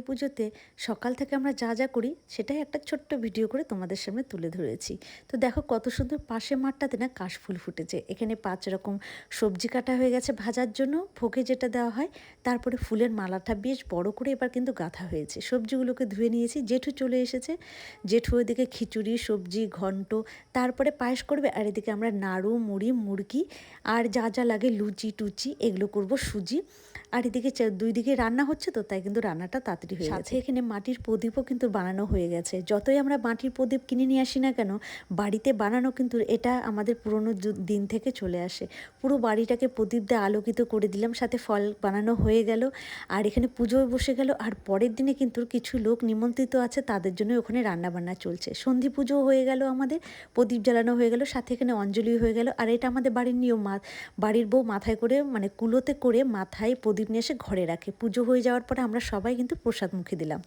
পুজোতে সকাল থেকে আমরা যা যা করি সেটাই একটা ছোট্ট ভিডিও করে তোমাদের সামনে তুলে ধরেছি। তো দেখো কত সুন্দর পাশে মাঠটাতে না কাশফুল ফুটেছে। এখানে 5 রকম সবজি কাটা হয়ে গেছে ভাজার জন্য, ভোগে যেটা দেওয়া হয়। তারপরে ফুলের মালাটা বেশ বড় করে এবার কিন্তু গাঁথা হয়েছে। সবজিগুলোকে ধুয়ে নিয়েছি, জেঠু চলে এসেছে। জেঠু ওইদিকে খিচুড়ি, সবজি, ঘন্ট, তারপরে পায়েস করবে। আর এদিকে আমরা নাড়ু, মুড়ি, মুরগি আর যা যা লাগে লুচি টুচি এগুলো করব, সুজি। আর এদিকে দুই দিকে রান্না হচ্ছে, তো তাই কিন্তু রান্নাটা তাড়াতাড়ি হয়ে গেছে। এখানে মাটির প্রদীপও কিন্তু বানানো হয়ে গেছে। যতই আমরা মাটির প্রদীপ কিনে নিয়ে আসি না কেন, বাড়িতে বানানো কিন্তু এটা আমাদের পুরনো দিন থেকে চলে আসে। পুরো বাড়িটাকে প্রদীপ দিয়ে আলোকিত করে দিলাম, সাথে ফল বানানো হয়ে গেল। আর এখানে পুজোয় বসে গেল। আর পরের দিনে কিন্তু কিছু লোক নিমন্ত্রিত আছে, তাদের জন্য ওখানে রান্না বান্না চলছে। সন্ধি পুজো হয়ে গেল, আমাদের প্রদীপ জ্বালানো হয়ে গেল, সাথে এখানে অঞ্জলি হয়ে গেল। আর এটা আমাদের বাড়ির নিয়ম, বাড়ির বউ মাথায় করে মানে কুলোতে করে মাথায় প্রদীপ নিয়ে এসে ঘরে রাখে। পুজো হয়ে যাওয়ার পরে আমরা সবাই কিন্তু প্রসাদ মুখে দিলাম।